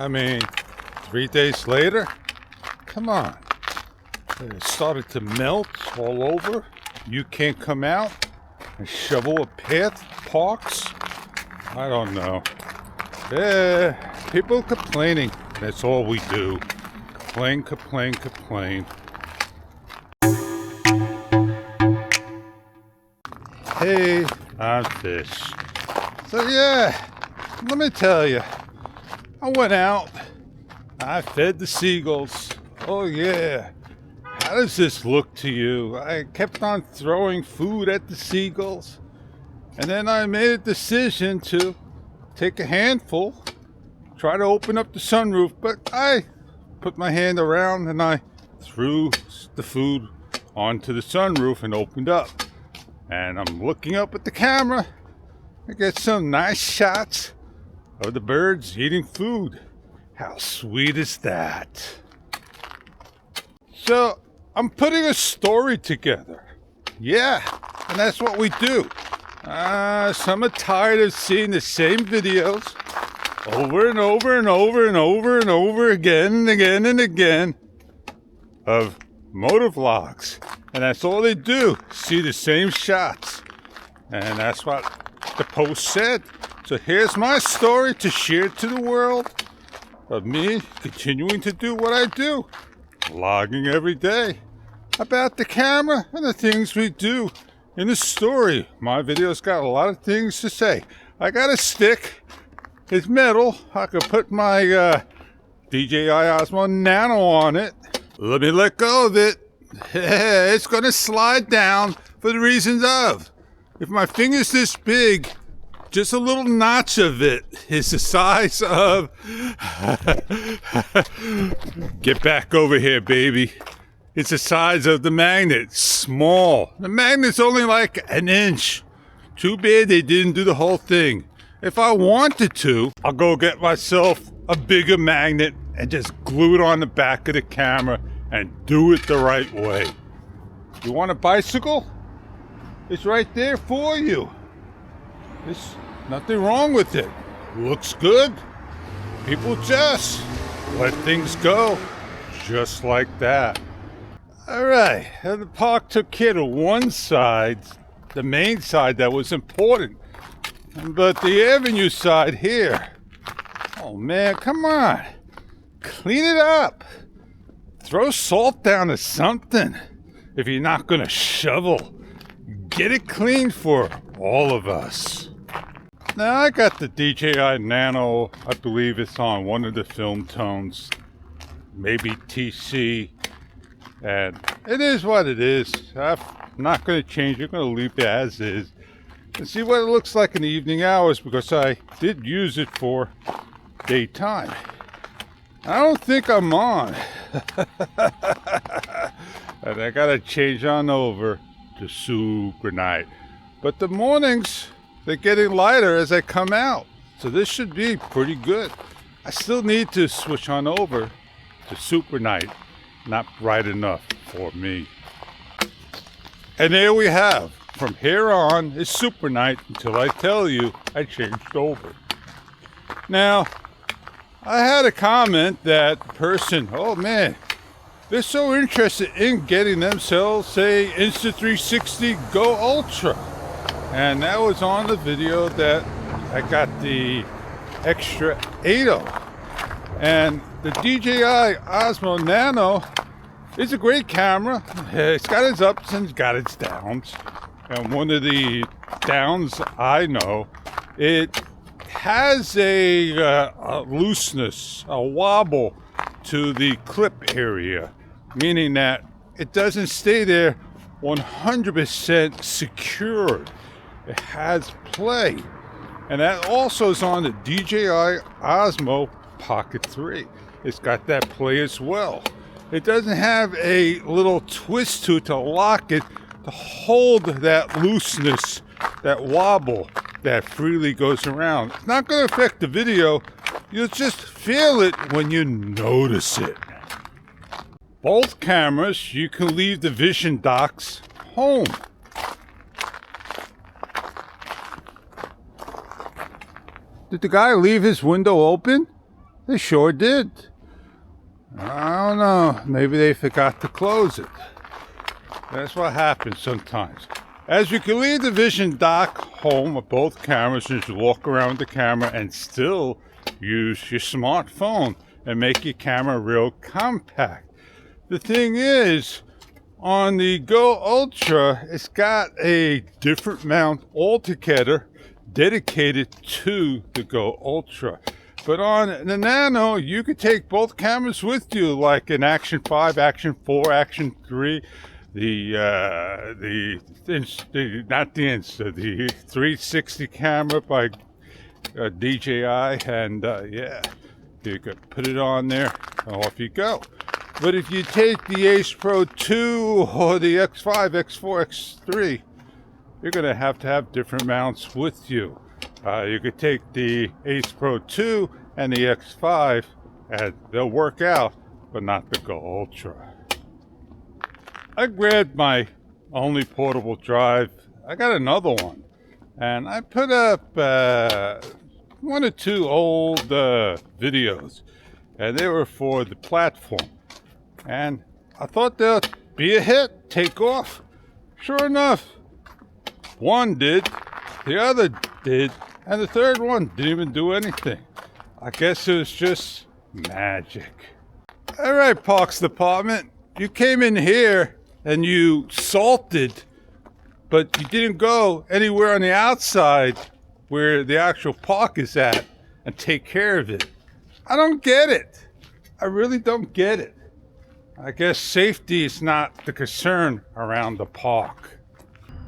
I mean, 3 days later? Come on. It started to melt all over. You can't come out and shovel a path, parks? I don't know. People complaining. That's all we do. Complain, complain, complain. Hey, I'm Fish. So yeah, let me tell you. I went out. I fed the seagulls. Oh yeah. How does this look to you? I kept on throwing food at the seagulls. And then I made a decision to take a handful, try to open up the sunroof, but I put my hand around and I threw the food onto the sunroof and opened up. And I'm looking up at the camera. I get some nice shots of the birds eating food. How sweet is that? So I'm putting a story together. Yeah, and that's what we do. Some are tired of seeing the same videos over and over and over and over and over again and again and again of motor vlogs. And that's all they do, see the same shots. And that's what the post said. So here's my story to share to the world of me continuing to do what I do. Vlogging every day about the camera and the things we do in the story. My video's got a lot of things to say. I got a stick. It's metal. I could put my DJI Osmo Nano on it. Let me let go of it. It's going to slide down for the reasons of, if my finger's this big, just a little notch of it is the size of... Get back over here, baby. It's the size of the magnet. Small. The magnet's only like an inch. Too bad they didn't do the whole thing. If I wanted to, I'll go get myself a bigger magnet and just glue it on the back of the camera and do it the right way. You want a bicycle? It's right there for you. There's nothing wrong with it. Looks good. People just let things go. Just like that. Alright, the park took care of one side, the main side that was important. But the avenue side here, oh man, come on. Clean it up. Throw salt down or something. If you're not going to shovel, get it clean for all of us. Now I got the DJI Nano. I believe it's on one of the film tones. Maybe TC. And it is what it is. I'm not going to change it. I'm going to leave it as is. And see what it looks like in the evening hours, because I did use it for daytime. I don't think I'm on. And I got to change on over to super night. But the mornings, they're getting lighter as I come out. So this should be pretty good. I still need to switch on over to super night. Not bright enough for me. And there we have. From here on, it's super night until I tell you I changed over. Now, I had a comment that person, oh man, they're so interested in getting themselves a Insta360 Go Ultra. And that was on the video that I got the extra 8.0. And the DJI Osmo Nano is a great camera. It's got its ups and it's got its downs. And one of the downs I know, it has a looseness, a wobble to the clip area, meaning that it doesn't stay there 100% secured. It has play. And that also is on the DJI Osmo Pocket 3. It's got that play as well. It doesn't have a little twist to it to lock it, to hold that looseness, that wobble that freely goes around. It's not going to affect the video. You'll just feel it when you notice it. Both cameras, you can leave the vision docks home. Did the guy leave his window open? They sure did. I don't know. Maybe they forgot to close it. That's what happens sometimes. As you can leave the Vision dock home with both cameras and just walk around with the camera and still use your smartphone and make your camera real compact. The thing is, on the Go Ultra, it's got a different mount altogether dedicated to the Go Ultra. But on the Nano, you could take both cameras with you, like an Action 5, Action 4, Action 3, the 360 camera by DJI, and yeah, you could put it on there and off you go. But if you take the Ace Pro 2 or the X5, X4, X3, you're going to have different mounts with you. You could take the Ace Pro 2 and the X5 and they'll work out, but not the Go Ultra. I grabbed my only portable drive. I got another one. And I put up one or two old videos. And they were for the platform. And I thought they'd be a hit, take off. Sure enough, one did, the other did, and the third one didn't even do anything. I guess it was just magic. All right, Parks Department, you came in here and you salted, but you didn't go anywhere on the outside where the actual park is at and take care of it. I don't get it. I really don't get it. I guess safety is not the concern around the park.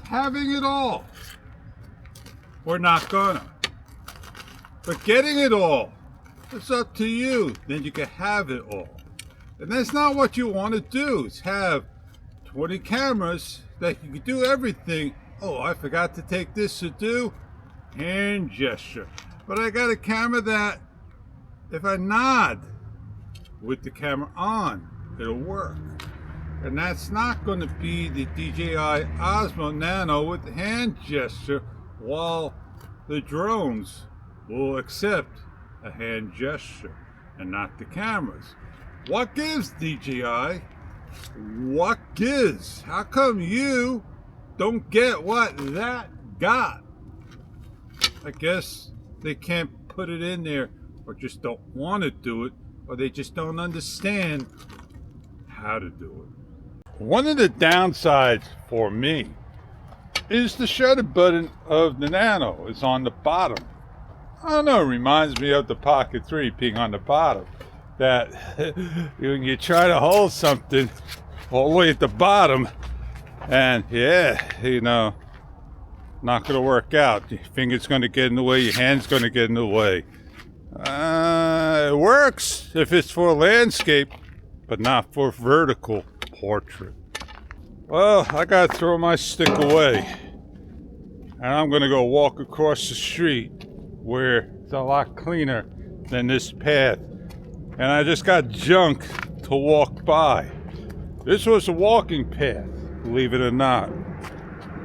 Having it all, we're not gonna. But getting it all, it's up to you. Then you can have it all. And that's not what you want to do, is have 20 cameras that you can do everything. Oh, I forgot to take this to do hand gesture. But I got a camera that if I nod with the camera on, it'll work. And that's not going to be the DJI Osmo Nano with the hand gesture, while the drones will accept a hand gesture and not the cameras. What gives, DJI? What gives? How come you don't get what that got? I guess they can't put it in there, or just don't want to do it, or they just don't understand how to do it. One of the downsides for me is the shutter button of the Nano is on the bottom. I don't know, it reminds me of the Pocket 3 being on the bottom. That when you try to hold something all the way at the bottom, and yeah, you know, not going to work out. Your finger's going to get in the way, your hand's going to get in the way. It works if it's for landscape, but not for vertical portrait. Well, I gotta throw my stick away, and I'm gonna go walk across the street where it's a lot cleaner than this path, and I just got junk to walk by. This was a walking path, believe it or not.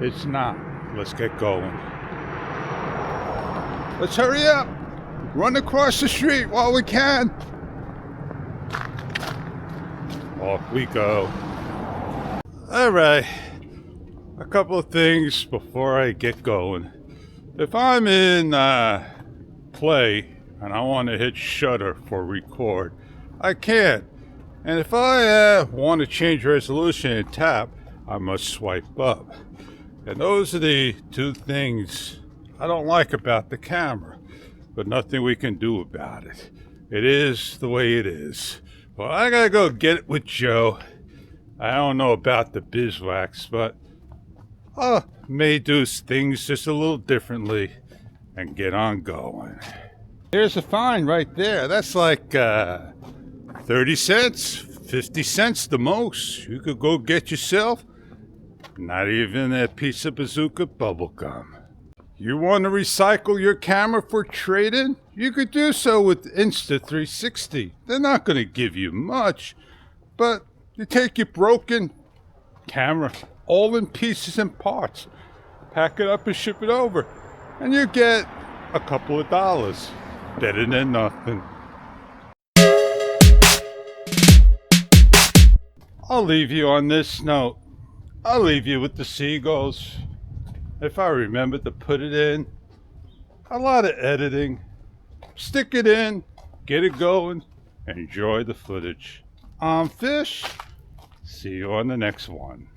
It's not. Let's get going. Let's hurry up, run across the street while we can. Off we go. All right, a couple of things before I get going. If I'm in play and I want to hit shutter for record, I can. And if I want to change resolution and tap, I must swipe up. And those are the two things I don't like about the camera, but nothing we can do about it. It is the way it is. Well, I gotta go get it with Joe. I don't know about the beeswax, but I may do things just a little differently and get on going. There's a fine right there. That's like 30 cents, 50 cents the most. You could go get yourself not even a piece of bazooka bubble gum. You want to recycle your camera for trade-in? You could do so with Insta360. They're not going to give you much, but you take your broken camera, all in pieces and parts, pack it up and ship it over, and you get a couple of dollars. Better than nothing. I'll leave you on this note. I'll leave you with the seagulls. If I remember to put it in, a lot of editing. Stick it in, get it going, enjoy the footage. I'm Fish. See you on the next one.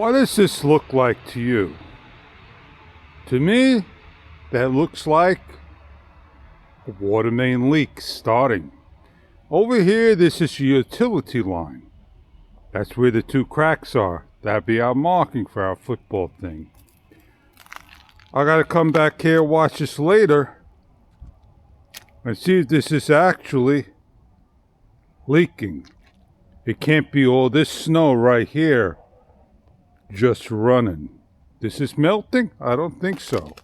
What does this look like to you? To me, that looks like a water main leak starting. Over here, this is your utility line. That's where the two cracks are. That'd be our marking for our football thing. I gotta come back here, watch this later, and see if this is actually leaking. It can't be all this snow right here just running. This is melting? I don't think so.